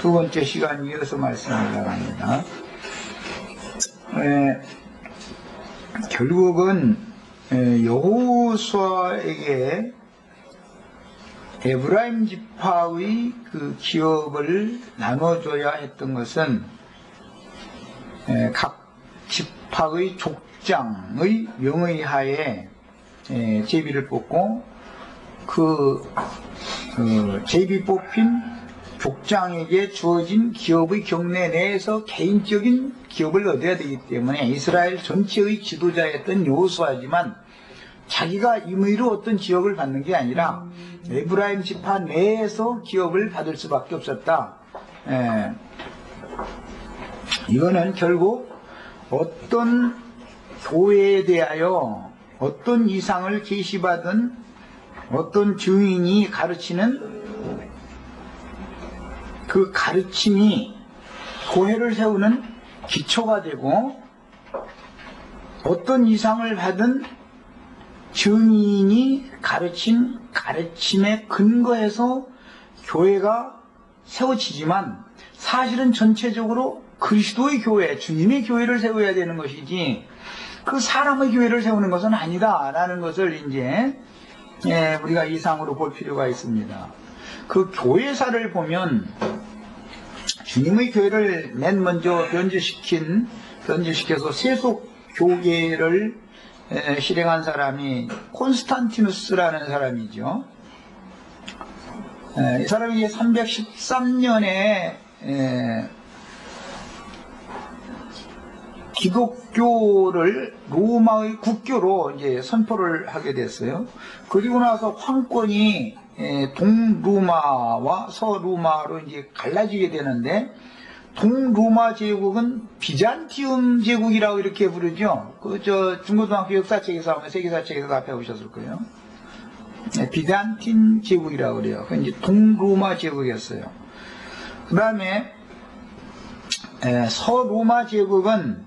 두 번째 시간 이어서 말씀을 나갑니다. 결국은 여호수아에게 에브라임 지파의 그 기업을 나눠줘야 했던 것은 각 지파의 족장의 명의 하에 제비를 뽑고 그 제비 뽑힌 족장에게 주어진 기업의 경내 내에서 개인적인 기업을 얻어야 되기 때문에 이스라엘 전체의 지도자였던 여호수아지만 자기가 임의로 어떤 지역을 받는 게 아니라 에브라임 지파 내에서 기업을 받을 수밖에 없었다. 이거는 결국 어떤 교회에 대하여 어떤 이상을 계시받은 어떤 증인이 가르치는 그 가르침이 교회를 세우는 기초가 되고 어떤 이상을 받은 증인이 가르친 가르침에 근거해서 교회가 세워지지만 사실은 전체적으로 그리스도의 교회, 주님의 교회를 세워야 되는 것이지 그 사람의 교회를 세우는 것은 아니다라는 것을 이제 우리가 이상으로 볼 필요가 있습니다. 그 교회사를 보면 주님의 교회를 맨 먼저 변제시켜서 세속 교계를 실행한 사람이 콘스탄티누스라는 사람이죠. 이 사람이 313년에 기독교를 로마의 국교로 이제 선포를 하게 됐어요. 그리고 나서 황권이 동로마와 서로마로 이제 갈라지게 되는데 동로마 제국은 비잔티움 제국이라고 이렇게 부르죠. 중고등학교 역사책에서 하면 세계사책에서 다 배우셨을 거예요. 비잔틴 제국이라고 그래요. 그 이제 동로마 제국이었어요. 그 다음에 서로마 제국은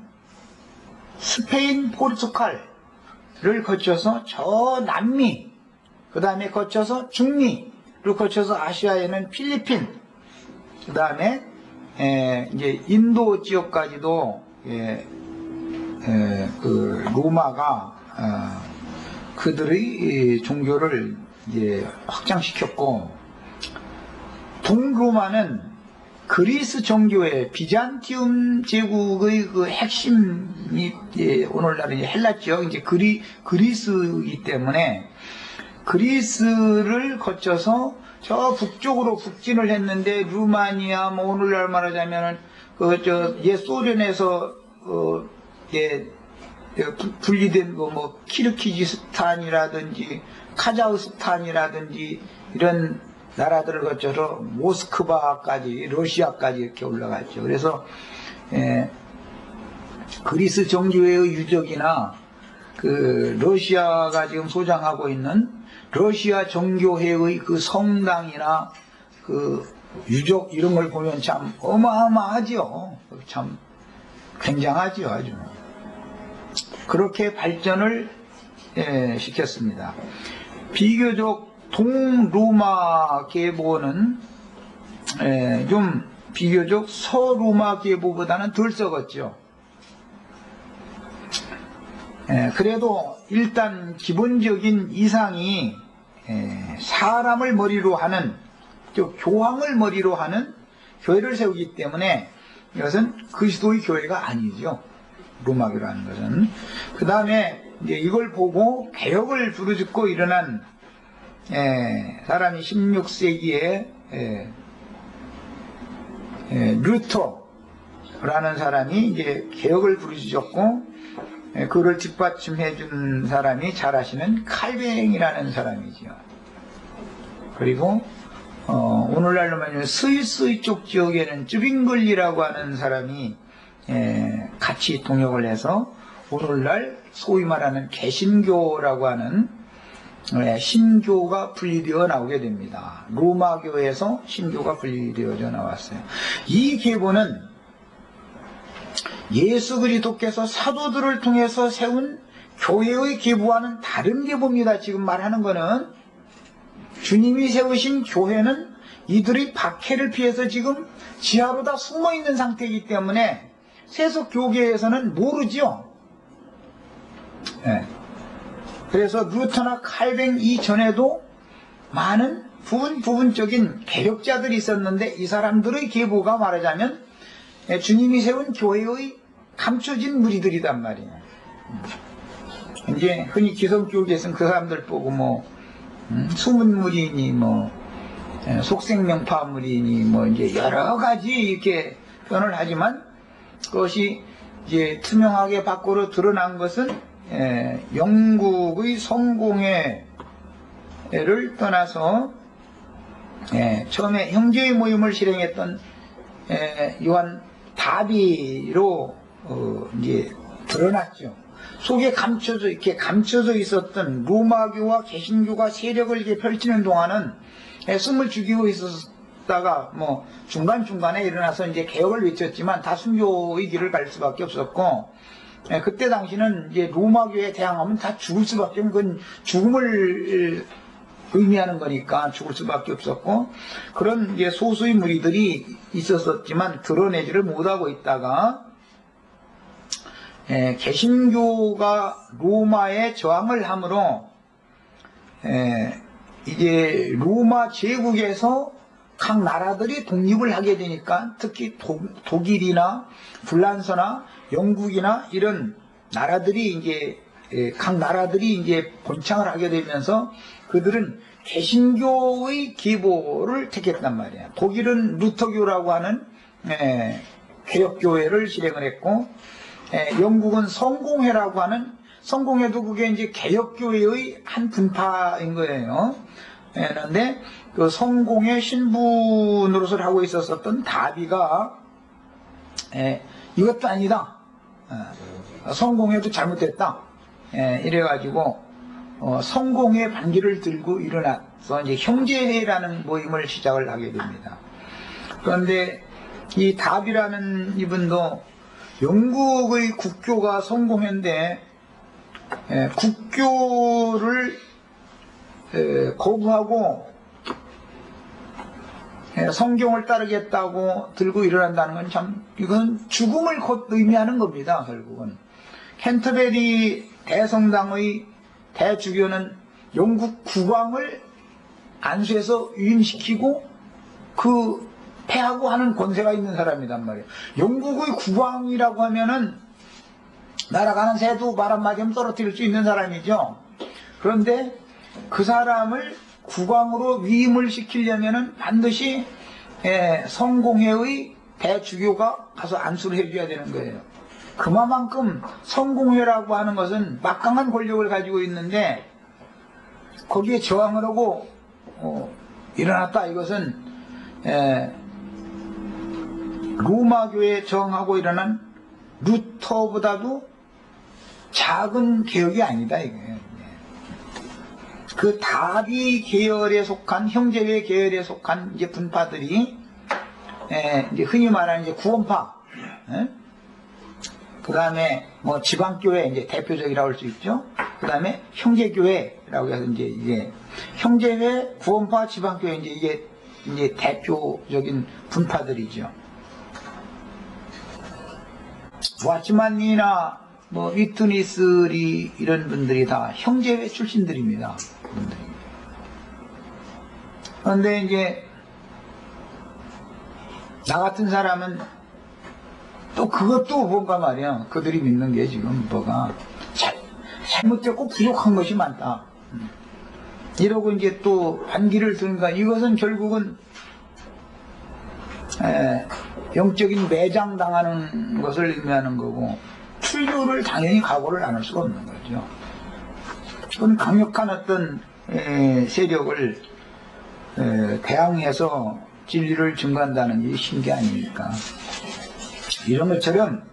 스페인, 포르투갈을 거쳐서 저 남미, 그 다음에 거쳐서 중미를 거쳐서 아시아에는 필리핀, 그 다음에 이제 인도 지역까지도 그 로마가 그들의 종교를 이제 확장시켰고, 동로마는 그리스 종교의 비잔티움 제국의 그 핵심이 오늘날은 헬라 지역 이제 그리스이기 때문에 그리스를 거쳐서 저 북쪽으로 북진을 했는데 루마니아 뭐 오늘날 말하자면은 옛 소련에서 분리된 거 뭐 키르키지스탄이라든지 카자흐스탄이라든지 이런 나라들을 거쳐서 모스크바까지 러시아까지 이렇게 올라갔죠. 그래서 그리스 정교회의 유적이나 그 러시아가 지금 소장하고 있는 러시아 정교회의 그 성당이나 그 유적 이런 걸 보면 참 어마어마하죠. 참 굉장하죠. 아주 그렇게 발전을 시켰습니다. 비교적 동로마 계보는 좀 비교적 서로마 계보보다는 덜 썩었죠. 그래도 일단 기본적인 이상이 사람을 머리로 하는, 즉 교황을 머리로 하는 교회를 세우기 때문에 이것은 그리스도의 교회가 아니죠. 로마교라는 것은. 그 다음에 이제 이걸 보고 개혁을 부르짖고 일어난 사람이 16세기에 루터라는 사람이 이제 개혁을 부르짖었고, 그를 뒷받침해 준 사람이 잘 아시는 칼뱅이라는 사람이죠. 그리고 오늘날로 말하면 스위스 이쪽 지역에는 쯔빙글리라고 하는 사람이 같이 동역을 해서 오늘날 소위 말하는 개신교라고 하는 신교가 분리되어 나오게 됩니다. 로마교에서 신교가 분리되어져 나왔어요. 이 계보는 예수 그리스도께서 사도들을 통해서 세운 교회의 계보와는 다른 계보입니다. 지금 말하는 거는 주님이 세우신 교회는 이들이 박해를 피해서 지금 지하로 다 숨어 있는 상태이기 때문에 세속 교계에서는 모르죠. 예. 그래서 루터나 칼뱅 이전에도 많은 부분적인 개혁자들이 있었는데 이 사람들의 계보가 말하자면 주님이 세운 교회의 감춰진 무리들이단 말이에요. 이제 흔히 기성교계에서는 그 사람들 보고 뭐 숨은 무리니 뭐 속생명파 무리니 뭐 이제 여러 가지 이렇게 표현을 하지만 그것이 이제 투명하게 밖으로 드러난 것은 영국의 성공회를 떠나서 처음에 형제의 모임을 실행했던 요한 다비로 이제 드러났죠. 속에 감춰져 있었던 로마교와 개신교가 세력을 이렇게 펼치는 동안은 숨을 죽이고 있었다가 뭐 중간중간에 일어나서 이제 개혁을 외쳤지만 다 순교의 길을 갈 수밖에 없었고, 그때 당시는 이제 로마교에 대항하면 다 죽을 수밖에 없는, 그건 죽음을 의미하는 거니까 죽을 수밖에 없었고, 그런 이제 소수의 무리들이 있었지만 드러내지를 못하고 있다가 개신교가 로마에 저항을 함으로 이제 로마 제국에서 각 나라들이 독립을 하게 되니까 특히 독일이나 불란서나 영국이나 이런 나라들이 이제 각 나라들이 이제 본창을 하게 되면서 그들은 개신교의 기보를 택했단 말이에요. 독일은 루터교라고 하는 개혁교회를 실행을 했고, 영국은 성공회라고 하는, 성공회도 그게 이제 개혁교회의 한 분파인 거예요. 그런데 그 성공회 신분으로서 하고 있었던 다비가 이것도 아니다. 성공회도 잘못됐다. 이래가지고 성공회 반기를 들고 일어나서 이제 형제회라는 모임을 시작을 하게 됩니다. 그런데 이 다비라는 이분도 영국의 국교가 성공회인데 국교를 거부하고 성경을 따르겠다고 들고 일어난다는 건 참, 이건 죽음을 곧 의미하는 겁니다. 결국은 캔터베리 대성당의 대주교는 영국 국왕을 안수해서 위임시키고 그 패하고 하는 권세가 있는 사람이란 말이에요. 영국의 국왕이라고 하면은 날아가는 새도 말 한마디 하면 떨어뜨릴 수 있는 사람이죠. 그런데 그 사람을 국왕으로 위임을 시키려면은 반드시 성공회의 대주교가 가서 안수를 해줘야 되는 거예요. 그만큼 성공회라고 하는 것은 막강한 권력을 가지고 있는데 거기에 저항을 하고 일어났다. 이것은 로마교에 저항하고 일어난 루터보다도 작은 개혁이 아니다. 이게. 그 다비 계열에 속한, 형제회 계열에 속한 이제 분파들이 이제 흔히 말하는 이제 구원파, 그 다음에 뭐 지방교회 이제 대표적이라고 할 수 있죠. 그 다음에 형제교회라고 해서 이제 형제회, 구원파, 지방교회 이게 이제 대표적인 분파들이죠. 와치만이나 뭐 위트니스리 이런 분들이 다 형제회 출신들입니다. 그런데 이제 나 같은 사람은 또 그것도 뭔가 말이야. 그들이 믿는 게 지금 뭐가 잘못됐고 부족한 것이 많다. 이러고 이제 또 반기를 드는가. 이것은 결국은 영적인 매장 당하는 것을 의미하는 거고, 출교를 당연히 각오를 안 할 수가 없는 거죠. 그건 강력한 어떤 세력을 대항해서 진리를 증거한다는 게 신기 아닙니까? 이런 것처럼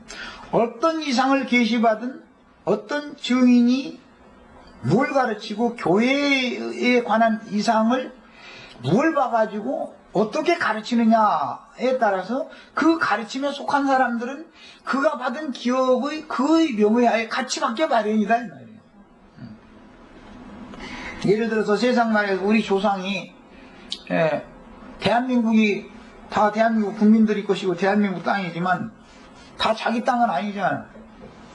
어떤 이상을 계시받은 어떤 증인이 뭘 가르치고 교회에 관한 이상을 뭘 봐가지고 어떻게 가르치느냐에 따라서 그 가르침에 속한 사람들은 그가 받은 기업의 그의 명예하에 같이 받게 마련이다 이 말이에요. 예를 들어서 세상 나라에서 우리 조상이 대한민국이 다 대한민국 국민들이 것이고 대한민국 땅이지만 다 자기 땅은 아니잖아.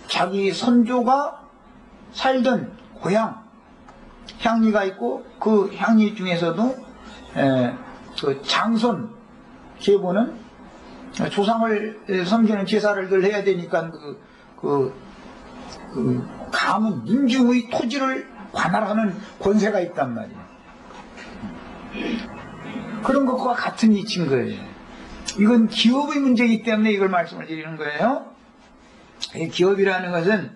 자기 선조가 살던 고향 향리가 있고 그 향리 중에서도 그 장손 계보는 조상을 섬기는 제사를 늘 해야 되니까 가문 민중의 토지를 관할하는 권세가 있단 말이에요. 그런 것과 같은 이치인 거예요. 이건 기업의 문제이기 때문에 이걸 말씀을 드리는 거예요. 이 기업이라는 것은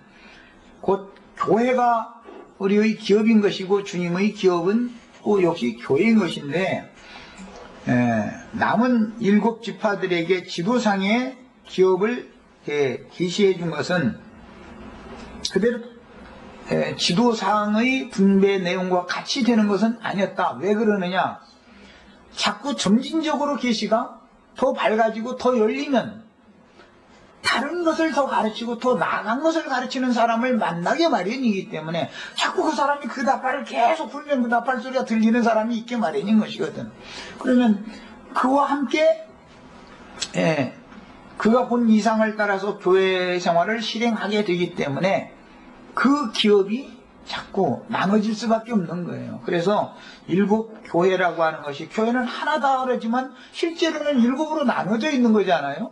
곧 교회가 우리의 기업인 것이고 주님의 기업은 또 역시 교회인 것인데 남은 7지파들에게 지도상의 기업을 계시해 준 것은 그대로 지도상의 분배 내용과 같이 되는 것은 아니었다. 왜 그러느냐? 자꾸 점진적으로 계시가 더 밝아지고 더 열리면 다른 것을 더 가르치고 더 나아간 것을 가르치는 사람을 만나게 마련이기 때문에 자꾸 그 사람이 그 나팔을 계속 불면 그 나팔 소리가 들리는 사람이 있게 마련인 것이거든. 그러면 그와 함께 그가 본 이상을 따라서 교회 생활을 실행하게 되기 때문에 그 기업이 자꾸 나눠질 수밖에 없는 거예요. 그래서 7교회라고 하는 것이 교회는 하나다 그러지만 실제로는 7으로 나눠져 있는 거잖아요.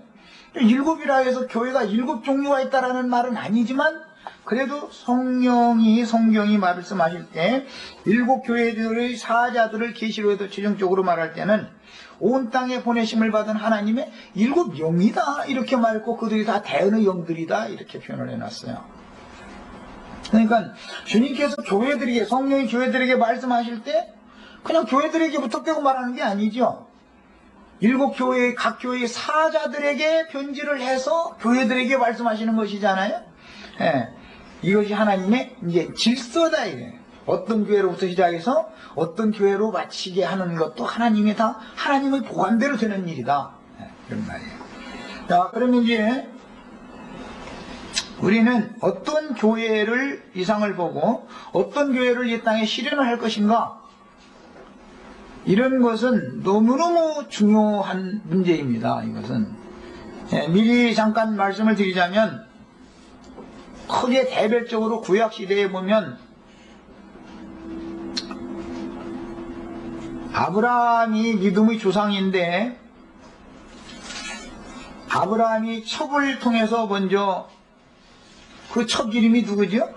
7이라 해서 교회가 7종류가 있다라는 말은 아니지만 그래도 성경이 말씀하실 때 7교회들의 사자들을 계시록에도 최종적으로 말할 때는 온 땅에 보내심을 받은 하나님의 7영이다 이렇게 말했고 그들이 다 대언의 영들이다 이렇게 표현을 해놨어요. 그러니까 주님께서 교회들에게 성령이 교회들에게 말씀하실 때 그냥 교회들에게부터 빼고 말하는 게 아니죠. 7교회 각 교회의 사자들에게 편지를 해서 교회들에게 말씀하시는 것이잖아요. 이것이 하나님의 이제 질서다 이게. 어떤 교회로부터 시작해서 어떤 교회로 마치게 하는 것도 하나님의 다 하나님의 보관대로 되는 일이다. 이런 말이에요. 자, 그러면 이제 우리는 어떤 교회를 이상을 보고 어떤 교회를 이 땅에 실현을 할 것인가 이런 것은 너무너무 중요한 문제입니다. 이것은 미리 잠깐 말씀을 드리자면 크게 대별적으로 구약시대에 보면 아브라함이 믿음의 조상인데 아브라함이 첩을 통해서 먼저 그 첩 이름이 누구죠?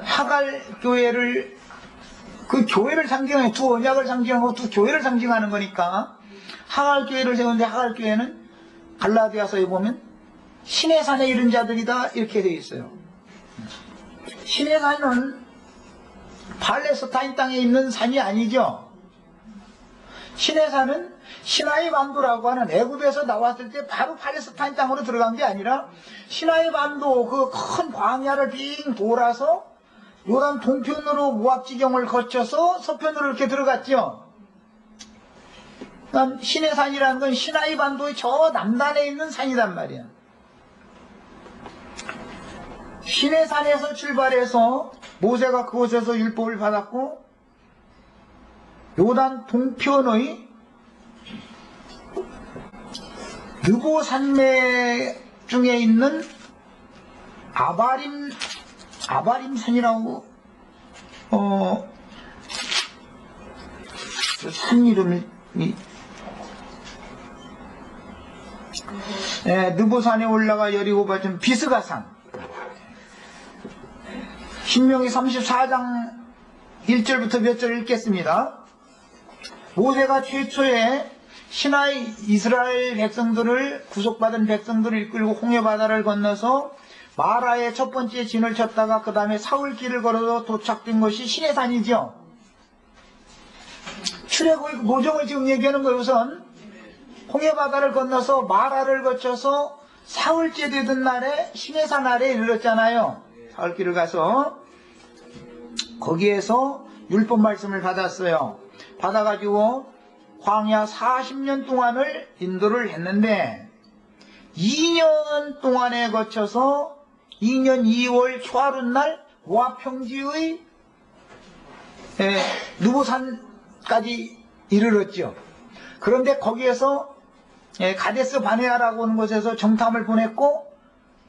하갈 교회를 그 교회를 상징하는 두 언약을 상징하고 두 교회를 상징하는 거니까 하갈 교회를 세우는데 하갈 교회는 갈라디아서에 보면 신의 산에 이른 자들이다 이렇게 되어 있어요. 신의 산은 팔레스타인 땅에 있는 산이 아니죠. 신의 산은 시나이 반도라고 하는 애굽에서 나왔을 때 바로 팔레스타인 땅으로 들어간 게 아니라 시나이 반도 그 큰 광야를 빙 돌아서 요단 동편으로 모압 지경을 거쳐서 서편으로 이렇게 들어갔죠. 그러니까 신의 산이라는 건 시나이 반도의 저 남단에 있는 산이란 말이야. 신의 산에서 출발해서 모세가 그곳에서 율법을 받았고 요단 동편의 느보 산맥 중에 있는 아바림 산이라고 산 이름이 느보산에 올라가 여리고 받은 비스가산 신명기 34장 1절부터 몇 절 읽겠습니다. 모세가 최초에 시나이 이스라엘 백성들을 구속받은 백성들을 이끌고 홍해바다를 건너서 마라의 첫 번째 진을 쳤다가 그 다음에 사울길을 걸어서 도착된 것이 시내산이죠. 출애굽의 모종을 지금 얘기하는 거예요. 우선 홍해바다를 건너서 마라를 거쳐서 사흘째 되던 날에 시내산 아래에 이르렀잖아요. 사울길을 가서 거기에서 율법 말씀을 받았어요. 받아가지고 광야 40년 동안을 인도를 했는데 2년 동안에 거쳐서 2년 2월 초하룻날 모압 평지의 느보산까지 이르렀죠. 그런데 거기에서 가데스 바네아라고 하는 곳에서 정탐을 보냈고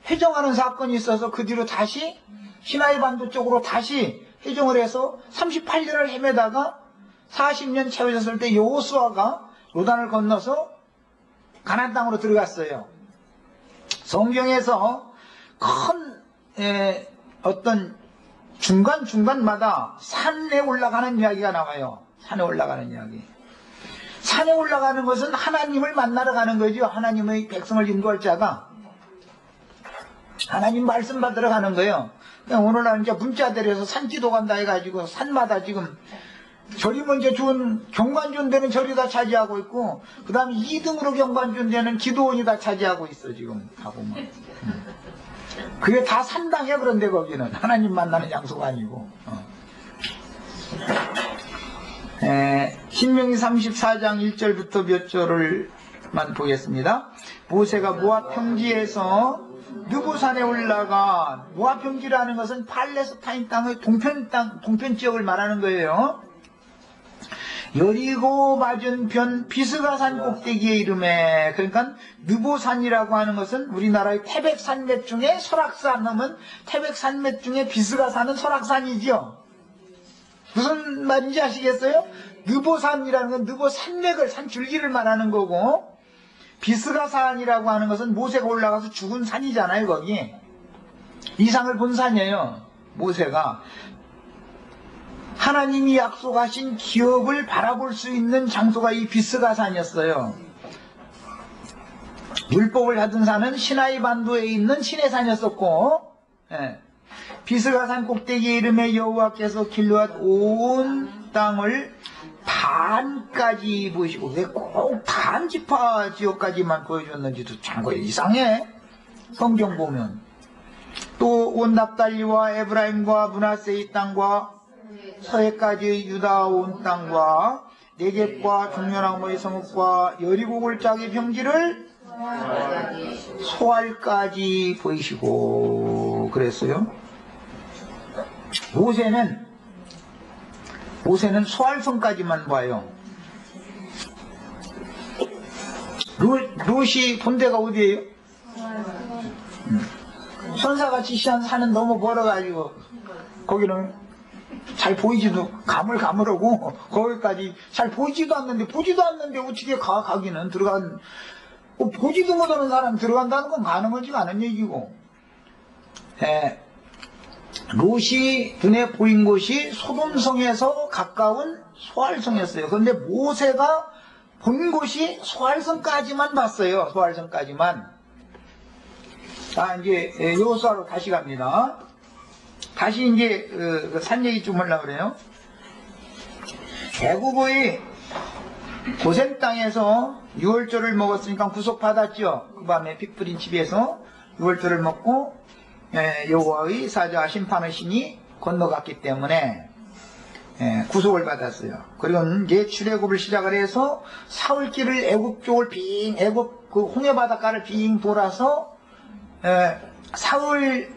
회정하는 사건이 있어서 그 뒤로 다시 시나이 반도 쪽으로 다시 회정을 해서 38년을 헤매다가 40년 채워졌을 때 여호수아가 요단을 건너서 가나안 땅으로 들어갔어요. 성경에서 큰 어떤 중간중간마다 산에 올라가는 이야기가 나와요. 산에 올라가는 이야기. 산에 올라가는 것은 하나님을 만나러 가는 거죠. 하나님의 백성을 인도할 자가 하나님 말씀 받으러 가는 거예요. 오늘날 이제 문자들에서 산지도 간다 해가지고 산마다 지금 절이 먼저 준 경관준 되는 절이 다 차지하고 있고, 그 다음에 2등으로 경관준 되는 기도원이 다 차지하고 있어 지금 다 보면. 그게 다 산당이야. 그런데 거기는 하나님 만나는 장소가 아니고. 신명기 34장 1절부터 몇 절을만 보겠습니다. 모세가 모압 평지에서 느보산에 올라가, 모압 평지라는 것은 팔레스타인 땅의 동편 지역을 말하는 거예요. 여리고 맞은편 비스가산 꼭대기에 이름에, 그러니까 느보산이라고 하는 것은 우리나라의 태백산맥 중에 설악산 하면 태백산맥 중에 비스가산은 설악산이지요. 무슨 말인지 아시겠어요? 느보산이라는 건 느보산맥을 산줄기를 말하는 거고, 비스가산이라고 하는 것은 모세가 올라가서 죽은 산이잖아요. 거기 이상을 본 산이에요. 모세가 하나님이 약속하신 기업을 바라볼 수 있는 장소가 이 비스가산이었어요. 율법을 받은 산은 시나이 반도에 있는 시내산이었었고, 비스가산 꼭대기 이름에 여호와께서 길르앗 온 땅을 반까지 보이시고, 왜 꼭 반지파 지역까지만 보여줬는지도 참 거의 이상해. 성경 보면 또 온 납달리와 에브라임과 므낫세의 땅과 서해까지 유다 온 땅과 네겝과 중요나무의 성읍과 여리고 골짜기 평지를 소알까지 보이시고 그랬어요. 모세는 소알성까지만 봐요. 롯이 본데가 어디예요? 천사같이 산은 너무 멀어가지고 거기는 잘 보이지도, 가물가물하고 거기까지 잘 보이지도 않는데 어떻게 가기는 보지도 못하는 사람 들어간다는 건 가능하지가 않은 얘기고, 롯이 눈에 보인 곳이 소돔성에서 가까운 소알성이었어요. 그런데 모세가 본 곳이 소알성까지만 봤어요. 소알성까지만. 이제 여호수아로 다시 갑니다. 다시 이제 산 얘기 좀 하려고 그래요. 애굽의 고센 땅에서 유월절을 먹었으니까 구속받았죠. 그 밤에 피 뿌린 집에서 유월절을 먹고 여호와의 사자와 심판의 신이 건너갔기 때문에 구속을 받았어요. 그리고 이제 출애굽을 시작을 해서 사흘길을 애굽 쪽을 애굽 그 홍해 바닷가를 빙 돌아서 사흘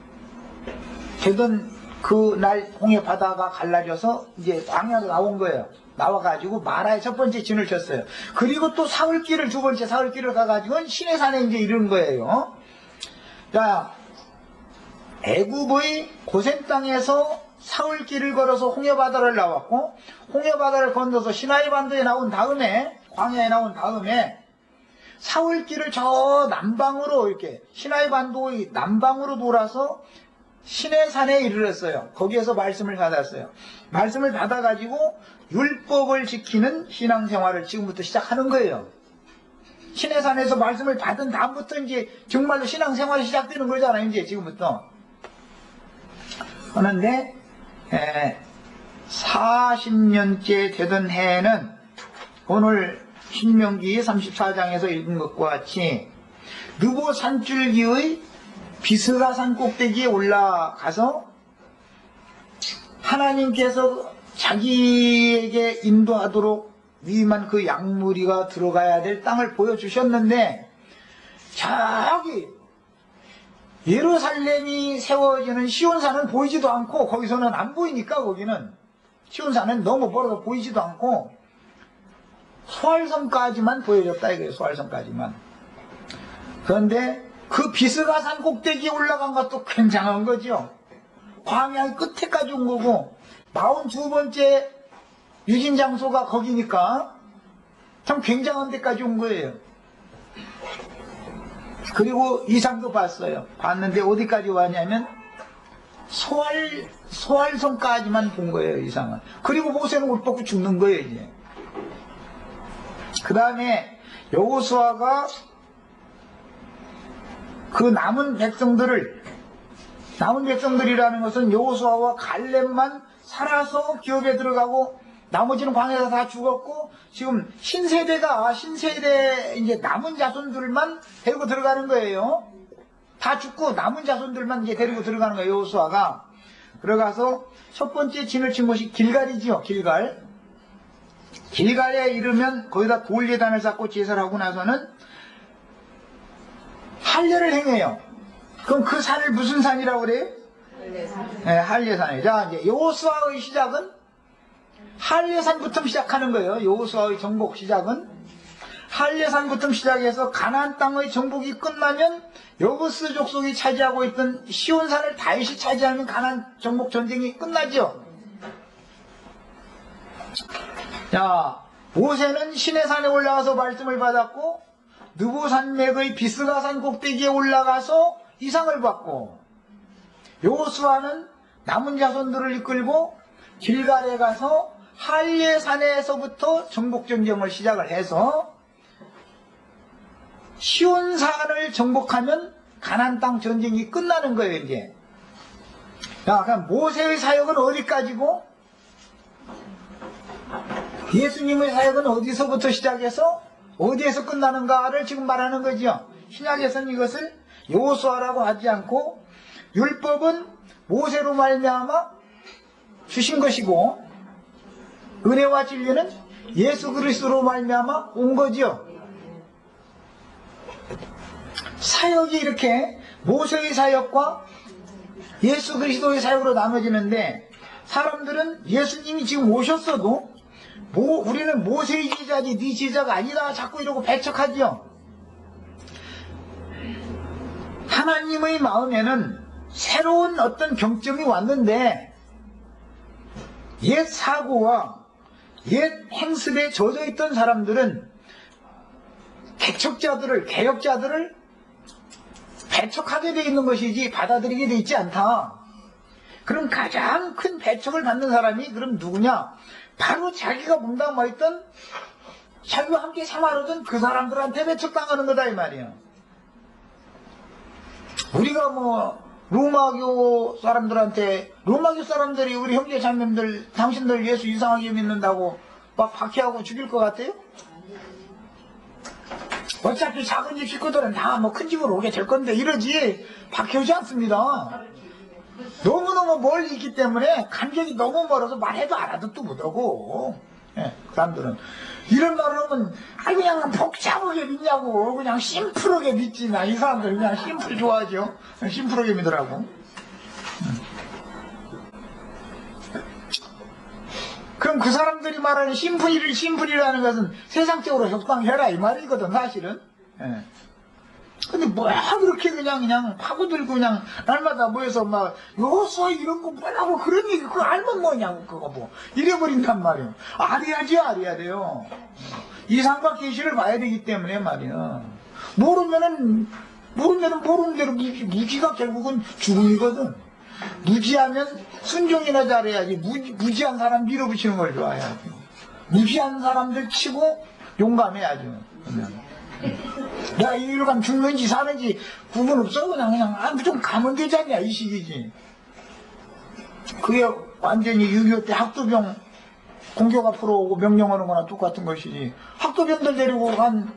되던 그날 홍해 바다가 갈라져서 이제 광야로 나온 거예요. 나와가지고 마라의 첫 번째 진을 쳤어요. 그리고 또 사흘길을 두 번째 사흘길을 가가지고 시내산에 이제 이른 거예요. 자, 애굽의 고센 땅에서 사흘길을 걸어서 홍해 바다를 나왔고, 홍해 바다를 건너서 시나이 반도에 나온 다음에, 광야에 나온 다음에 사흘길을 저 남방으로 이렇게 시나이 반도의 남방으로 돌아서 시내산에 이르렀어요. 거기에서 말씀을 받았어요. 말씀을 받아가지고 율법을 지키는 신앙생활을 지금부터 시작하는 거예요. 시내산에서 말씀을 받은 다음부터 이제 정말로 신앙생활이 시작되는 거잖아요. 이제 지금부터. 그런데 40년째 되던 해에는 오늘 신명기 34장에서 읽은 것과 같이 느보 산줄기의 비스가산 꼭대기에 올라가서 하나님께서 자기에게 인도하도록 위임한 그 양무리가 들어가야 될 땅을 보여주셨는데, 저기 예루살렘이 세워지는 시온산은 보이지도 않고, 거기서는 안 보이니까, 거기는 시온산은 너무 멀어서 보이지도 않고, 소활성까지만 보여줬다 이거예요. 소활성까지만. 그런데 그 비스가산 꼭대기에 올라간 것도 굉장한 거죠. 광야 끝에까지 온 거고 42번째 유진 장소가 거기니까 참 굉장한 데까지 온 거예요. 그리고 이상도 봤어요. 봤는데 어디까지 왔냐면 소활성까지만 본 거예요. 이상은. 그리고 모세는 옷 벗고 죽는 거예요. 이제. 그 다음에 여호수아가 그 남은 백성들이라는 것은 여호수아와 갈렙만 살아서 기업에 들어가고 나머지는 광야에서 다 죽었고 지금 신세대 이제 남은 자손들만 데리고 들어가는 거예요. 다 죽고 남은 자손들만 이제 데리고 들어가는 거예요. 여호수아가 들어가서 첫 번째 진을 친 곳이 길갈이지요. 길갈에 이르면 거기다 돌 예단을 쌓고 제사를 하고 나서는 할례를 행해요. 그럼 그 산을 무슨 산이라고 그래요? 할례산. 네, 할례산이에요. 자, 이제 여호수아의 시작은 할례산부터 시작하는 거예요. 여호수아의 정복 시작은 할례산부터 시작해서 가나안 땅의 정복이 끝나면 여부스 족속이 차지하고 있던 시온산을 다윗이 차지하면 가나안 정복 전쟁이 끝나죠. 자, 모세는 시내산에 올라가서 말씀을 받았고 느보산맥의 비스가산 꼭대기에 올라가서 이상을 받고 여호수아는 남은 자손들을 이끌고 길갈에 가서 할례산에서부터 정복전쟁을 시작을 해서 시온산을 정복하면 가나안 땅 전쟁이 끝나는 거예요. 이제. 자, 그럼 모세의 사역은 어디까지고 예수님의 사역은 어디서부터 시작해서 어디에서 끝나는가를 지금 말하는 거죠. 신약에서는 이것을 여호수아라고 하지 않고 율법은 모세로 말미암아 주신 것이고 은혜와 진리는 예수 그리스도로 말미암아 온 거죠. 사역이 이렇게 모세의 사역과 예수 그리스도의 사역으로 나눠지는데 사람들은 예수님이 지금 오셨어도 우리는 모세의 제자지 네 제자가 아니다 자꾸 이러고 배척하죠. 하나님의 마음에는 새로운 어떤 경점이 왔는데 옛 사고와 옛 행습에 젖어 있던 사람들은 개혁자들을 배척하게 돼 있는 것이지 받아들이게 돼 있지 않다. 그럼 가장 큰 배척을 받는 사람이 그럼 누구냐? 바로 자기가 몸담아있던 자기와 함께 생활하던 그 사람들한테 배척당하는 거다 이 말이에요. 우리가 로마교 사람들이 우리 형제 자매들 당신들 예수 이상하게 믿는다고 막 박해하고 죽일 것 같아요? 어차피 작은 집 식구들은 다 큰 집으로 오게 될 건데 이러지 박해오지 않습니다. 너무너무 멀리 있기 때문에 간격이 너무 멀어서 말해도 알아듣도 못하고 그 사람들은 이런 말을 하면 그냥 복잡하게 믿냐고 그냥 심플하게 믿지. 나 이 사람들 그냥 심플 좋아하죠. 심플하게 믿으라고. 그럼 그 사람들이 말하는 심플이라는 것은 세상적으로 적당해라 이 말이거든 사실은. 근데 뭐야 그렇게 그냥 파고들고 그냥 날마다 모여서 막 여호수아 이런 거 뭐라고 그런 얘기 그거 알면 뭐냐고 그거 이래버린단 말이에요. 알아야 돼요. 이상과 계시를 봐야 되기 때문에 말이야. 모르면은 모르는 대로 무지가 결국은 죽음이거든. 무지하면 순종이나 잘해야지. 무지한 사람 밀어붙이는 걸 좋아해야지. 무지한 사람들 치고 용감해야죠. 내가 이리로 가면 죽는지 사는지 구분 없어. 그냥 무조건 가면 되지 않냐 이 식이지. 그게 완전히 6.25 때 학도병 공격 앞으로 오고 명령하는 거나 똑같은 것이지. 학도병들 데리고 간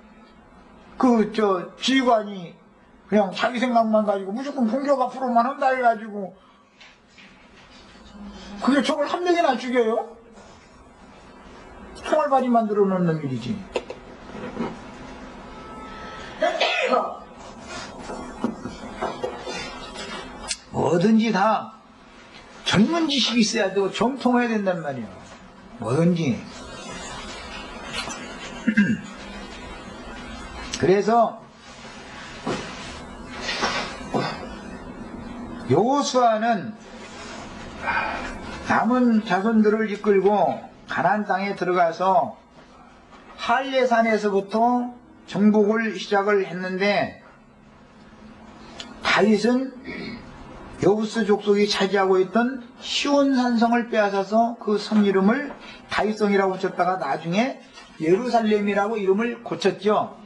지휘관이 그냥 자기 생각만 가지고 무조건 공격 앞으로만 한다 해가지고 그게 적을 한 명이나 죽여요? 총알바지 만들어 놓는 일이지. 뭐든지 다 전문 지식이 있어야 되고 정통해야 된단 말이야. 뭐든지. 그래서 여호수아는 남은 자손들을 이끌고 가나안 땅에 들어가서 할례산에서부터 정복을 시작을 했는데, 다윗은 여부스 족속이 차지하고 있던 시온산성을 빼앗아서 그 성 이름을 다윗성이라고 붙였다가 나중에 예루살렘이라고 이름을 고쳤죠.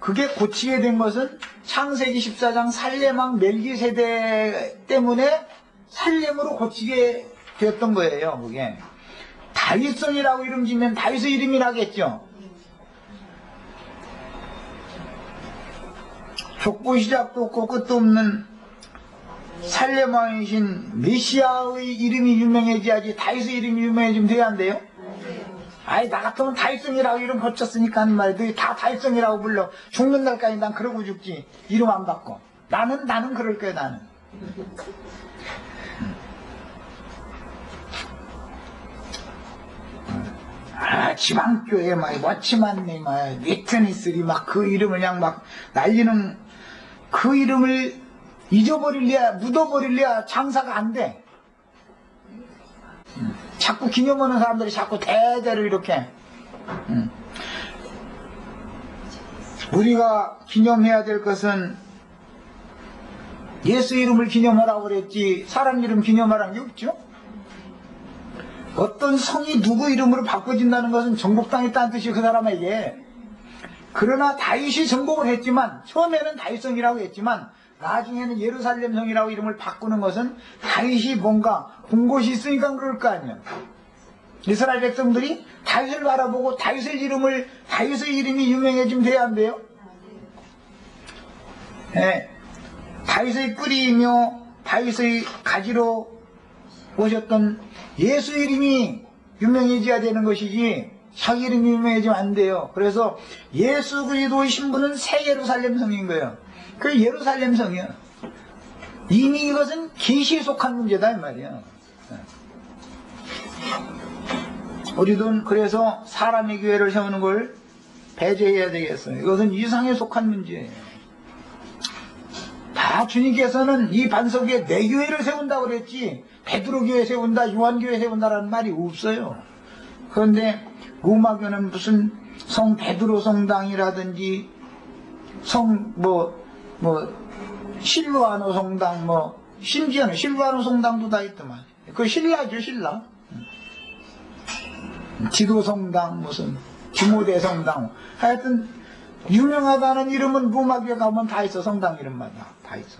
그게 고치게 된 것은 창세기 14장 살렘왕 멜기세덱 때문에 살렘으로 고치게 되었던 거예요. 그게 다윗성이라고 이름 지면 다윗의 이름이 나겠죠. 족보 시작도 없고 끝도 없는 살렘왕이신 메시아의 이름이 유명해져야지 다윗의 이름이 유명해지면 돼야 안 돼요? 아이, 나 같으면 다윗성이라고 이름 고쳤으니까 하는 말이야. 다 다윗성이라고 불러. 죽는 날까지 난 그러고 죽지. 이름 안 바꿔. 나는 그럴 거야, 나는. 지방교회 막 워치만네 막 웨트니스리 막 그 이름을 그냥 막 날리는 그 이름을 잊어버릴래야 묻어버릴래야 장사가 안 돼. 자꾸 기념하는 사람들이 자꾸 대대로 이렇게 우리가 기념해야 될 것은 예수 이름을 기념하라고 그랬지 사람 이름 기념하라는 게 없죠. 어떤 성이 누구 이름으로 바꿔진다는 것은 정복당했다는 뜻이 그 사람에게. 그러나 다윗이 정복을 했지만 처음에는 다윗성이라고 했지만 나중에는 예루살렘성이라고 이름을 바꾸는 것은 다윗이 뭔가 공것이 있으니까 그럴 거 아니에요. 이스라엘 백성들이 다윗을 바라보고 다윗의 이름이 유명해지면 돼야 안 돼요? 네. 다윗의 뿌리이며 다윗의 가지로 오셨던 예수 이름이 유명해져야 되는 것이지 자기 이름이 유명해지면 안 돼요. 그래서 예수 그리스도의 신부는 새 예루살렘 성인 거예요. 그 예루살렘 성이야. 이미 이것은 계시에 속한 문제다 이 말이야. 우리도 그래서 사람의 교회를 세우는 걸 배제해야 되겠어요. 이것은 이상에 속한 문제예요. 다 주님께서는 이 반석 위에 내 교회를 세운다고 그랬지 베드로 교회 세운다, 요한 교회 세운다라는 말이 없어요. 그런데 로마교는 무슨 성 베드로 성당이라든지 성 실루아노 성당 심지어는 실루아노 성당도 다 있더만. 그 신라죠, 신라. 지도 성당 무슨 디모데 성당 하여튼 유명하다는 이름은 로마교회 가면 다 있어. 성당 이름마다 다 있어.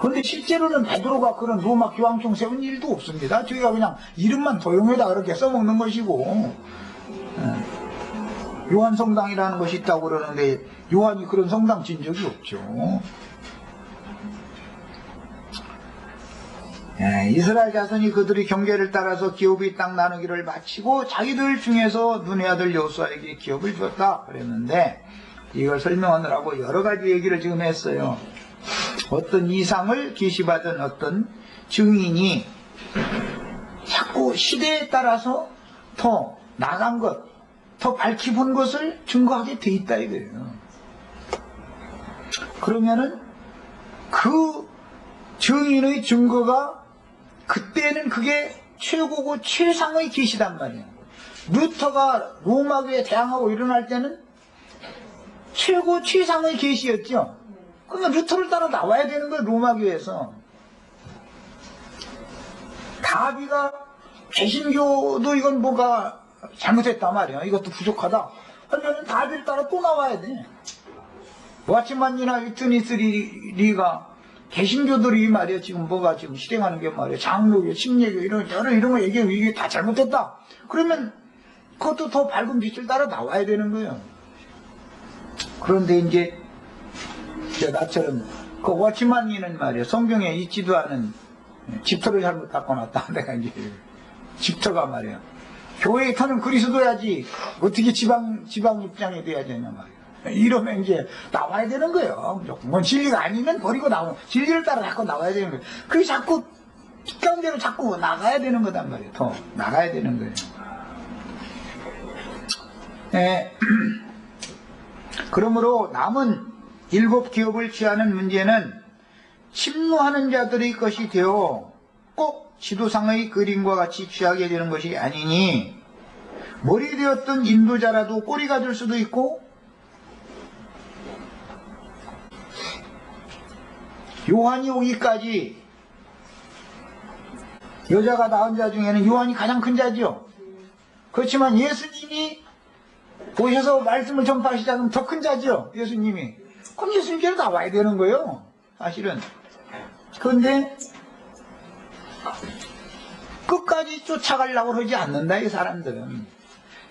그런데 실제로는 베드로가 그런 로마 교황청 세운 일도 없습니다. 저희가 그냥 이름만 도용에다 그렇게 써먹는 것이고, 요한 성당이라는 것이 있다고 그러는데 요한이 그런 성당 진 적이 없죠. 이스라엘 자손이 그들의 경계를 따라서 기업의 땅 나누기를 마치고 자기들 중에서 눈의 아들 여호수아에게 기업을 주었다 그랬는데, 이걸 설명하느라고 여러 가지 얘기를 지금 했어요. 어떤 이상을 계시받은 어떤 증인이 자꾸 시대에 따라서 더 나간 것, 더 밝히 본 것을 증거하게 돼 있다 이거예요. 그러면은 그 증인의 증거가 그때는 그게 최고고 최상의 계시단 말이에요. 루터가 로마교에 대항하고 일어날 때는 최고 최상의 계시였죠. 그러면 루터를 따라 나와야 되는 거예요. 로마교에서. 다비가 개신교도 이건 뭐가 잘못했단 말이야. 이것도 부족하다 하면은 다비를 따라 또 나와야 돼. 와치만이나 위트니스리가 개신교들이 말이야 지금 뭐가 지금 실행하는 게 말이야 장로교, 침례교 이런 거 얘기하고 이게 다 잘못됐다. 그러면 그것도 더 밝은 빛을 따라 나와야 되는 거예요. 그런데 이제 나처럼 그 워치만이는 말이야 성경에 있지도 않은 집터를 잘못 갖고 놨다. 내가 이제 집터가 말이야 교회에 터는 그리스도야지 어떻게 지방 입장이 돼야 되냐 말이야. 이러면 이제 나와야 되는 거예요. 뭐 진리가 아니면 버리고 나오면 진리를 따라 자꾸 나와야 되는 거예요. 그게 자꾸 뒷강대로 자꾸 나가야 되는 거단 말이에요. 더 나가야 되는 거예요. 그러므로 남은 7기업을 취하는 문제는 침노하는 자들의 것이 되어 꼭 지도상의 그림과 같이 취하게 되는 것이 아니니 머리 되었던 인도자라도 꼬리가 될 수도 있고 요한이 오기까지 여자가 낳은 자 중에는 요한이 가장 큰 자죠. 그렇지만 예수님이 오셔서 말씀을 전파하시자면 더 큰 자죠. 예수님이. 그럼 예수님께로 나와야 되는 거예요. 사실은. 그런데 끝까지 쫓아가려고 그러지 않는다, 이 사람들은.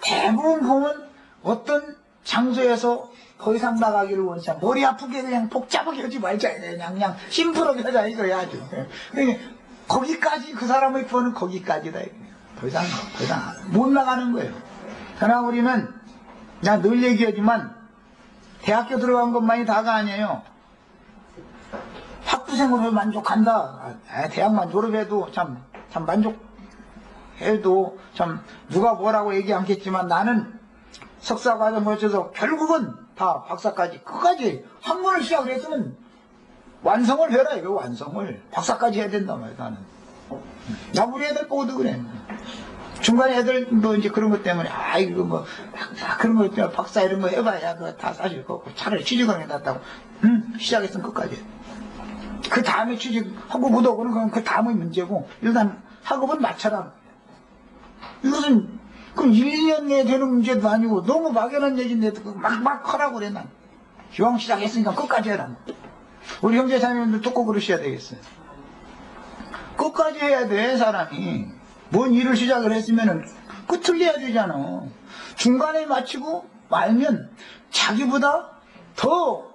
대부분 보면 어떤 장소에서 더 이상 나가기를 원치 않고 머리 아프게 그냥 복잡하게 하지 말자. 그냥 심플하게 하자 이거야 아주. 그러니까 거기까지 그 사람의 구원은 거기까지다. 더 이상 못 나가는 거예요. 그러나 우리는 나 늘 얘기하지만 대학교 들어간 것만이 다가 아니에요. 학부생으로 만족한다. 대학만 졸업해도 참 만족해도 참 누가 뭐라고 얘기 않겠지만 나는 석사과정 거쳐서 결국은 다 박사까지 끝까지 학문을 시작을 했으면 완성을 해라 이거 완성을 박사까지 해야 된단 말이야 나는. 나 우리 애들 보고도 그래. 중간에 애들 뭐 이제 그런 것 때문에 이거 뭐 그런 거 박사 이런 거 해봐야 그거 다 사실 거 차라리 취직하는 게 낫다고. 시작했으면 끝까지. 그 다음에 취직하고 못하고는 그건 그 다음의 문제고 일단 학업은 맞춰라. 이것은 그 1년 내에 되는 문제도 아니고 너무 막연한 얘기인데 막 하라고 그래 난. 기왕 시작했으니까 끝까지 해라. 우리 형제자매님들도 꼭 그러셔야 되겠어요. 끝까지 해야 돼 사람이. 뭔 일을 시작을 했으면은 끝을 내야 되잖아. 중간에 마치고 말면 자기보다 더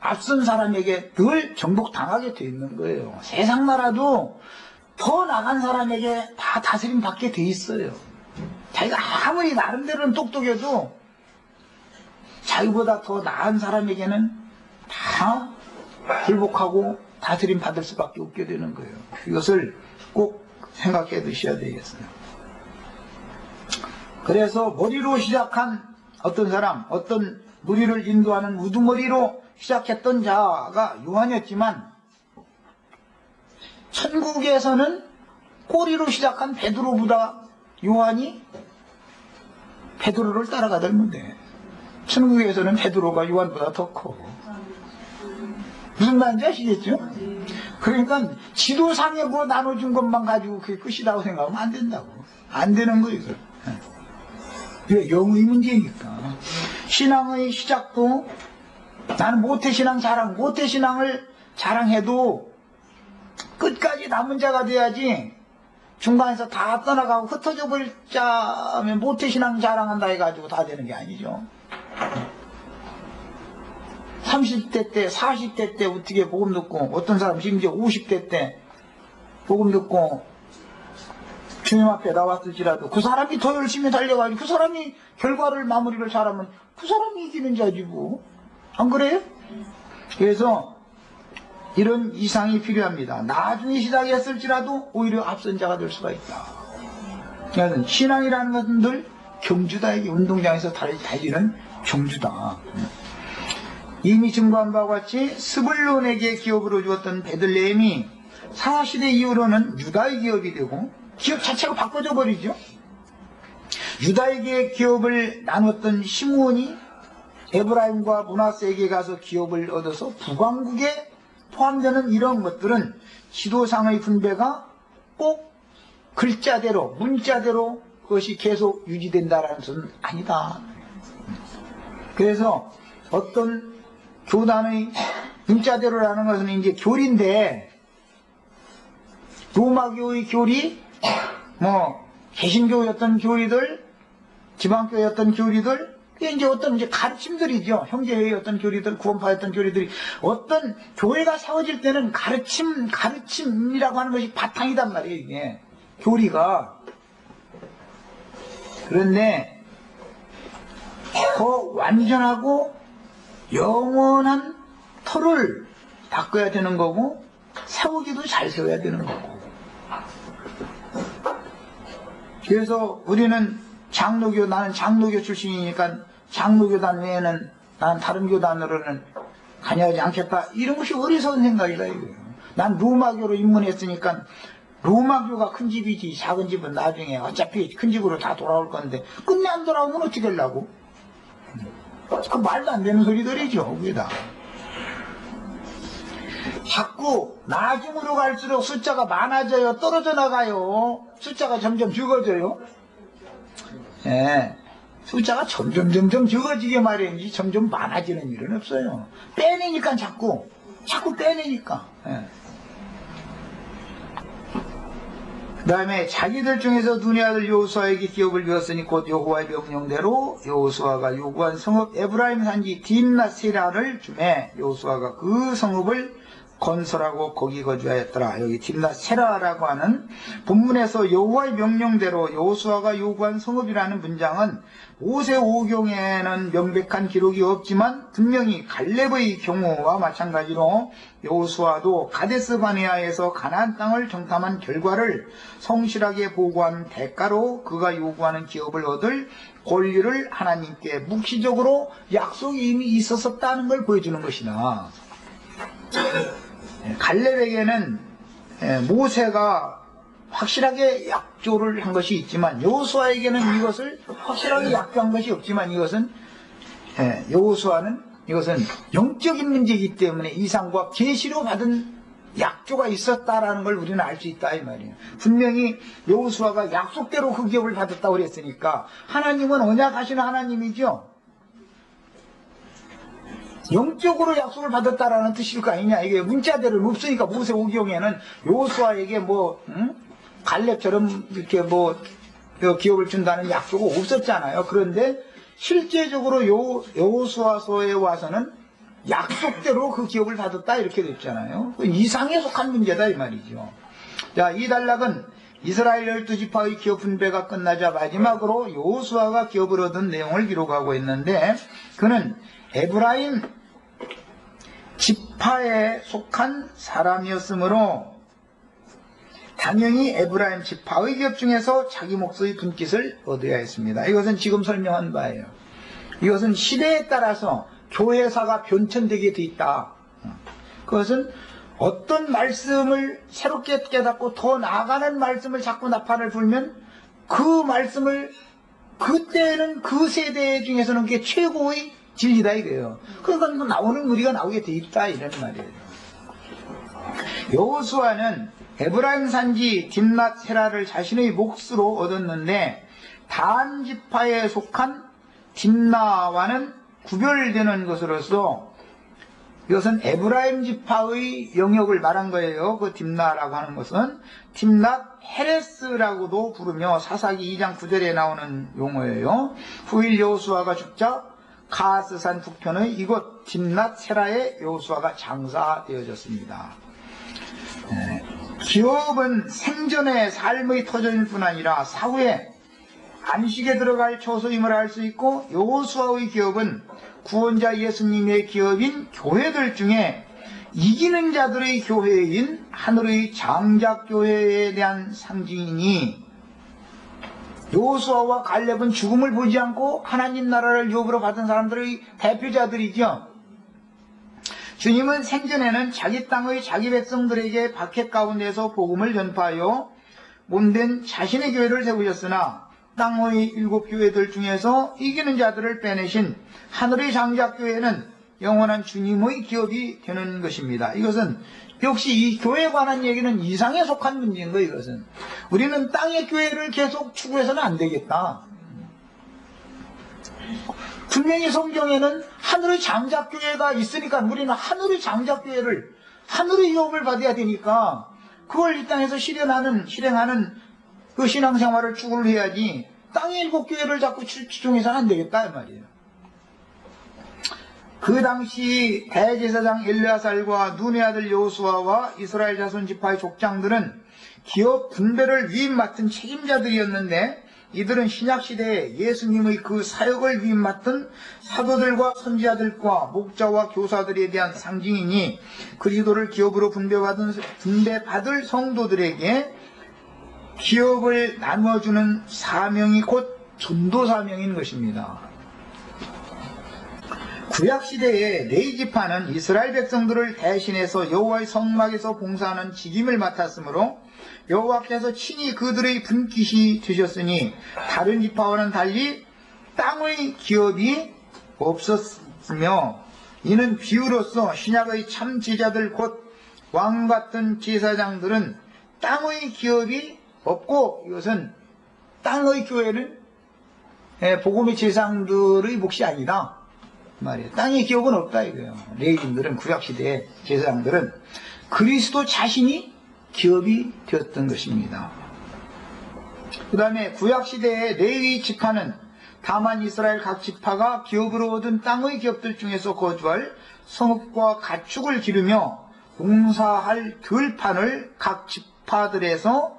앞선 사람에게 늘 정복당하게 돼 있는 거예요. 세상 나라도 더 나간 사람에게 다 다스림 받게 돼 있어요. 자기가 아무리 나름대로는 똑똑해도 자기보다 더 나은 사람에게는 다 굴복하고 다스림 받을 수밖에 없게 되는 거예요. 이것을 꼭 생각해 두셔야 되겠어요. 그래서 머리로 시작한 어떤 사람, 어떤 무리를 인도하는 우두머리로 시작했던 자가 요한이었지만 천국에서는 꼬리로 시작한 베드로보다 요한이 베드로를 따라가들면 돼. 천국에서는 베드로가 요한보다 더 커. 무슨 말인지 아시겠죠? 그러니까 지도상에 나눠준 것만 가지고 그게 끝이라고 생각하면 안 된다고. 안 되는 거예요. 이거 영의 문제니까. 신앙의 시작도 나는 모태신앙 모태신앙을 자랑해도 끝까지 남은 자가 돼야지 중간에서 다 떠나가고 흩어져 버릴 자면 모태신앙 자랑한다 해가지고 다 되는 게 아니죠. 30대 때, 40대 때 어떻게 복음 듣고 어떤 사람 심지어 50대 때 복음 듣고 주님 앞에 나왔을지라도 그 사람이 더 열심히 달려가지고 그 사람이 결과를 마무리를 잘하면 그 사람이 이기는 자지 뭐. 안 그래요? 그래서 이런 이상이 필요합니다. 나중에 시작했을지라도 오히려 앞선 자가 될 수가 있다. 그래서 신앙이라는 것은 늘 경주다. 이게 운동장에서 달리는 경주다. 이미 증거한 바와 같이 스불론에게 기업으로 주었던 베들레헴이 사시대 이후로는 유다의 기업이 되고 기업 자체가 바꿔져 버리죠. 유다에게 기업을 나눴던 시므온이 에브라임과 므낫세에게 가서 기업을 얻어서 북왕국에 포함되는 이런 것들은 지도상의 분배가 꼭 글자대로 문자대로 그것이 계속 유지된다는 것은 아니다. 그래서 어떤 교단의 문자대로라는 것은 이제 교리인데 로마교의 교리, 개신교였던 교리들, 지방교였던 교리들, 이제 어떤 가르침들이죠. 형제회의 교리들, 구원파였던 교리들이 어떤 교회가 세워질 때는 가르침이라고 하는 것이 바탕이단 말이에요. 이게 교리가. 그런데 더 완전하고 영원한 터를 닦아야 되는 거고 세우기도 잘 세워야 되는 거고. 그래서 우리는 나는 장로교 출신이니까 장로교단 외에는 난 다른 교단으로는 관여하지 않겠다. 이런 것이 어리석은 생각이다 이거예요. 난 로마교로 입문했으니까 로마교가 큰 집이지 작은 집은 나중에 어차피 큰 집으로 다 돌아올 건데 끝내 안 돌아오면 어떻게 하려고? 그 말도 안 되는 소리들이죠. 그게다. 자꾸 나중으로 갈수록 숫자가 많아져요. 떨어져 나가요. 숫자가 점점 적어져요. 예. 숫자가 점점 적어지게 마련이지 점점 많아지는 일은 없어요. 빼내니까 자꾸 빼내니까. 예. 그 다음에 자기들 중에서 눈의 아들 여호수아에게 기업을 주었으니 곧 여호와의 명령대로 여호수아가 요구한 성읍 에브라임 산지 딥낫세라를 주매 여호수아가 그 성읍을 건설하고 거기 거주하였더라. 여기 딥낫세라라고 하는 본문에서 여호와의 명령대로 여호수아가 요구한 성읍이라는 문장은 모세오경에는 명백한 기록이 없지만 분명히 갈렙의 경우와 마찬가지로 여호수아도 가데스 바네아에서 가나안 땅을 정탐한 결과를 성실하게 보고한 대가로 그가 요구하는 기업을 얻을 권리를 하나님께 묵시적으로 약속이 이미 있었다는 걸 보여주는 것이다. 갈렙에게는 모세가 확실하게 약조를 한 것이 있지만 여호수아에게는 이것을 확실하게 약조한 것이 없지만 이것은 여호수아는 이것은 영적인 문제이기 때문에 이상과 계시로 받은 약조가 있었다라는 걸 우리는 알 수 있다 이 말이에요. 분명히 여호수아가 약속대로 그 기업을 받았다고 그랬으니까 하나님은 언약하시는 하나님이죠. 영적으로 약속을 받았다라는 뜻일 거 아니냐. 이게 문자대로는 없으니까 모세오경에는 여호수아에게 갈렙처럼 이렇게 기업을 준다는 약속은 없었잖아요. 그런데 실제적으로 여호수아서에 와서는 약속대로 그 기업을 받았다 이렇게 됐잖아요. 이상에 속한 문제다 이 말이죠. 자, 이 단락은 이스라엘 12지파의 기업 분배가 끝나자 마지막으로 여호수아가 기업을 얻은 내용을 기록하고 있는데 그는 에브라임 지파에 속한 사람이었으므로 당연히 에브라임 지파의 기업 중에서 자기 몫의 분깃을 얻어야 했습니다. 이것은 지금 설명한 바예요. 이것은 시대에 따라서 교회사가 변천되게 돼 있다. 그것은 어떤 말씀을 새롭게 깨닫고 더 나아가는 말씀을 자꾸 나팔을 불면 그 말씀을 그때는 그 세대 중에서는 그게 최고의 진리다 이거예요. 그러니까 나오는 무리가 나오게 돼 있다 이런 말이에요. 여호수아는 에브라임 산지 딥낫세라를 자신의 몫으로 얻었는데 단 지파에 속한 딥나와는 구별되는 것으로서 이것은 에브라임 지파의 영역을 말한 거예요. 그 딥나라고 하는 것은 딥낫 헤레스라고도 부르며 사사기 2장 9절에 나오는 용어예요. 후일 여호수아가 죽자 가스산 북편의 이곳 딥낫세라에 여호수아가 장사되어졌습니다. 기업은 생전의 삶의 터전일 뿐 아니라 사후에 안식에 들어갈 초소임을 알 수 있고 여호수아의 기업은 구원자 예수님의 기업인 교회들 중에 이기는 자들의 교회인 하늘의 장작교회에 대한 상징이니 여호수아와 갈렙은 죽음을 보지 않고 하나님 나라를 유업으로 받은 사람들의 대표자들이죠. 주님은 생전에는 자기 땅의 자기 백성들에게 박해 가운데서 복음을 전파하여 몸된 자신의 교회를 세우셨으나 땅의 7교회들 중에서 이기는 자들을 빼내신 하늘의 장작교회는 영원한 주님의 기업이 되는 것입니다. 이것은 역시 이 교회에 관한 얘기는 이상에 속한 문제인 거예요. 이것은 우리는 땅의 교회를 계속 추구해서는 안 되겠다. 분명히 성경에는 하늘의 장작교회가 있으니까 우리는 하늘의 장작교회를 하늘의 유업을 받아야 되니까 그걸 이 땅에서 실행하는 그 신앙생활을 추구를 해야지 땅의 7교회를 자꾸 추종해서는 안 되겠다 이 말이에요. 그 당시 대제사장 엘르아살과 눈의 아들 여호수아와 이스라엘 자손 지파의 족장들은 기업 분배를 위임 맡은 책임자들이었는데 이들은 신약시대에 예수님의 그 사역을 위임 맡은 사도들과 선지자들과 목자와 교사들에 대한 상징이니 그리스도를 기업으로 분배받을 성도들에게 기업을 나누어주는 사명이 곧 전도 사명인 것입니다. 구약시대에 레위 지파는 이스라엘 백성들을 대신해서 여호와의 성막에서 봉사하는 직임을 맡았으므로 여호와께서 친히 그들의 분깃이 되셨으니 다른 지파와는 달리 땅의 기업이 없었으며 이는 비유로서 신약의 참 제자들 곧 왕같은 제사장들은 땅의 기업이 없고, 이것은 땅의 교회는 복음의 제사장들의 몫이 아니다 말이에요. 땅의 기업은 없다 이거예요. 레위인들은, 구약시대의 제사장들은 그리스도 자신이 기업이 되었던 것입니다. 그 다음에 구약시대의 레위 지파는 다만 이스라엘 각 지파가 기업으로 얻은 땅의 기업들 중에서 거주할 성읍과 가축을 기르며 봉사할 들판을 각 지파들에서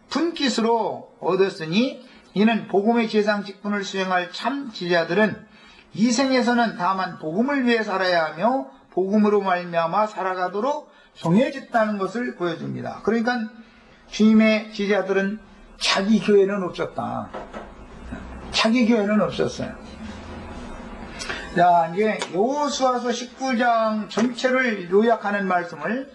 분깃으로 얻었으니 이는 복음의 제사장 직분을 수행할 참 지자들은 이 생에서는 다만 복음을 위해 살아야 하며 복음으로 말미암아 살아가도록 정해졌다는 것을 보여줍니다. 그러니까 주님의 지자들은 자기 교회는 없었다. 자기 교회는 없었어요. 자, 이제 여호수아서 19장 전체를 요약하는 말씀을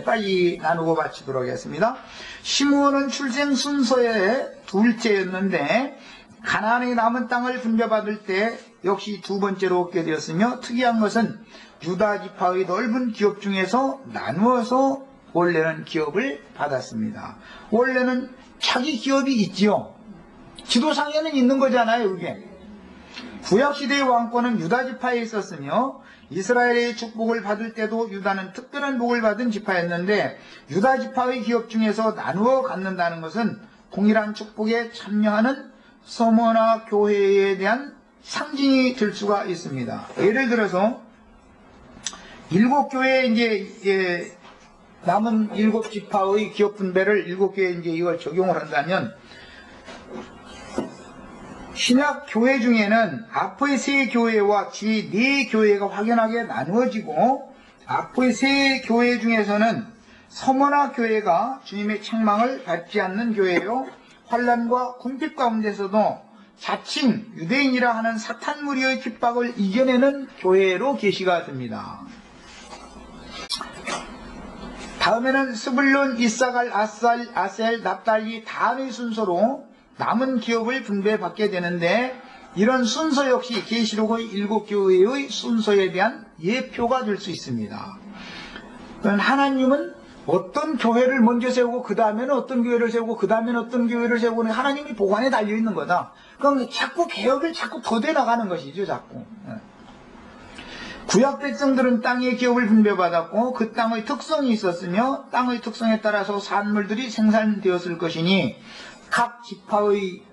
빨리 나누고 마치도록 하겠습니다. 시므온은 출생 순서의 둘째였는데 가나안의 남은 땅을 분배받을 때 역시 두 번째로 얻게 되었으며, 특이한 것은 유다 지파의 넓은 기업 중에서 나누어서 원래는 기업을 받았습니다. 원래는 자기 기업이 있지요. 지도상에는 있는 거잖아요, 그게. 구약시대의 왕권은 유다 지파에 있었으며 이스라엘의 축복을 받을 때도 유다는 특별한 복을 받은 지파였는데, 유다 지파의 기업 중에서 나누어 갖는다는 것은 동일한 축복에 참여하는 서머나 교회에 대한 상징이 될 수가 있습니다. 예를 들어서 일곱 교회 이제 남은 일곱 지파의 기업 분배를 일곱 교회에 이제 이걸 적용을 한다면, 신약 교회 중에는 앞의 세 교회와 뒤 네 교회가 확연하게 나누어지고, 앞의 세 교회 중에서는 서머나 교회가 주님의 책망을 받지 않는 교회요, 환난과 궁핍 가운데서도 자칭 유대인이라 하는 사탄 무리의 핍박을 이겨내는 교회로 계시가 됩니다. 다음에는 스불론, 이사갈, 아셀, 납달리, 단의 순서로 남은 기업을 분배받게 되는데, 이런 순서 역시 계시록의 일곱 교회의 순서에 대한 예표가 될 수 있습니다. 하나님은 어떤 교회를 먼저 세우고 그 다음에는 어떤 교회를 세우고 그 다음에는 어떤 교회를 세우고 하나님이 보관에 달려있는 거다. 그럼 자꾸 개혁을 자꾸 더뎌 나가는 것이죠, 자꾸. 구약 백성들은 땅의 기업을 분배받았고 그 땅의 특성이 있었으며 땅의 특성에 따라서 산물들이 생산되었을 것이니 각 지파의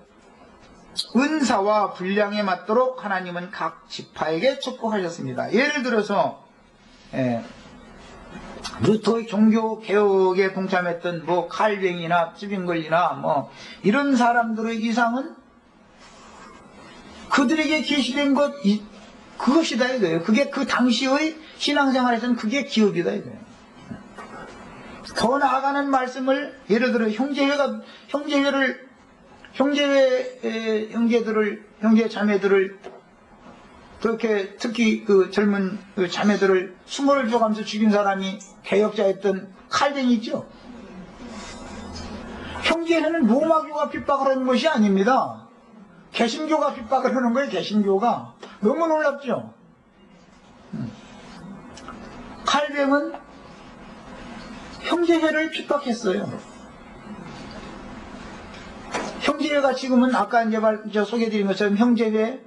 은사와 분량에 맞도록 하나님은 각 지파에게 축복하셨습니다. 예를 들어서 루터의 종교 개혁에 동참했던 칼뱅이나 찌빙걸리나 이런 사람들의 이상은 그들에게 계시된 것 그것이다 이거예요. 그게 그 당시의 신앙생활에서는 그게 기업이다 이거예요. 더 나아가는 말씀을, 예를 들어 형제 자매들을 그렇게, 특히 그 젊은 그 자매들을 수모를 줘가면서 죽인 사람이 개혁자였던 칼뱅이 있죠. 형제는 로마교가 핍박을 하는 것이 아닙니다. 개신교가 핍박을 하는 거예요. 개신교가. 너무 놀랍죠. 칼뱅은 형제회를 핍박했어요. 형제회가 지금은 아까 이제 소개해드린 것처럼 형제회,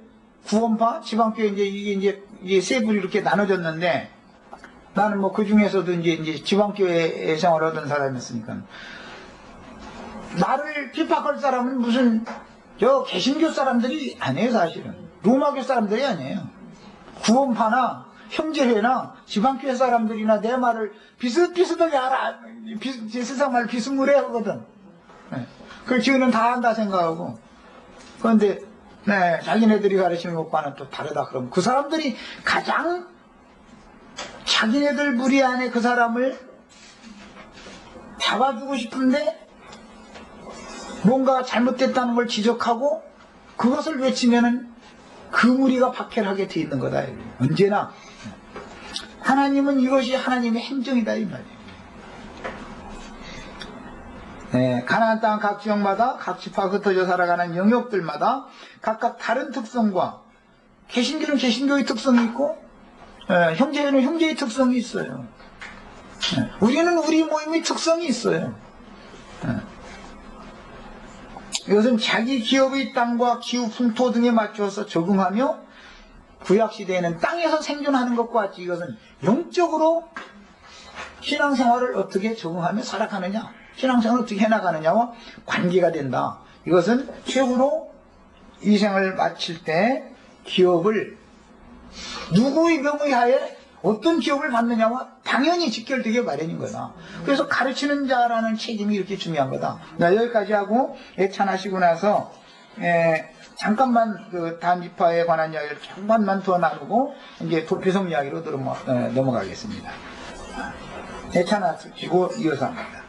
구원파, 지방교회 이게 세부로 이렇게 나눠졌는데, 나는 그 중에서도 이제 지방교회 생활을 하던 사람이었으니까, 나를 핍박할 사람은 무슨 개신교 사람들이 아니에요. 사실은 로마교 사람들이 아니에요. 구원파나 형제회나 지방교회 사람들이나 내 말을 비슷비슷하게 알아. 세상 말 비스무리해 하거든. 그 지우는 다 한다 생각하고. 그런데 자기네들이 가르치는 것과는 또 다르다 그러면 그 사람들이 가장 자기네들 무리 안에 그 사람을 잡아주고 싶은데 뭔가 잘못됐다는 걸 지적하고 그것을 외치면은 그 무리가 박해하게 돼 있는 거다. 언제나 하나님은 이것이 하나님의 행정이다 이 말이에요. 네, 가나안 땅 각 지역마다 각 지파 흩어져 살아가는 영역들마다 각각 다른 특성과 개신교는 개신교의 특성이 있고 형제는 형제의 특성이 있어요. 우리는 우리 모임의 특성이 있어요. 이것은 자기 기업의 땅과 기후 풍토 등에 맞춰서 적응하며 구약시대에는 땅에서 생존하는 것과 같이 이것은 영적으로 신앙생활을 어떻게 적응하며 살아가느냐, 신앙생활을 어떻게 해나가느냐와 관계가 된다. 이것은 최후로 이 생을 마칠 때 기업을 누구의 명의하에 어떤 기업을 받느냐와 당연히 직결되게 마련인 거다. 그래서 가르치는 자라는 책임이 이렇게 중요한 거다. 여기까지 하고 예찬하시고 나서 잠깐만 그 단지파에 관한 이야기를 잠깐만 더 나누고 이제 도피성 이야기로 넘어가겠습니다. 예찬하시고 이어서 합니다.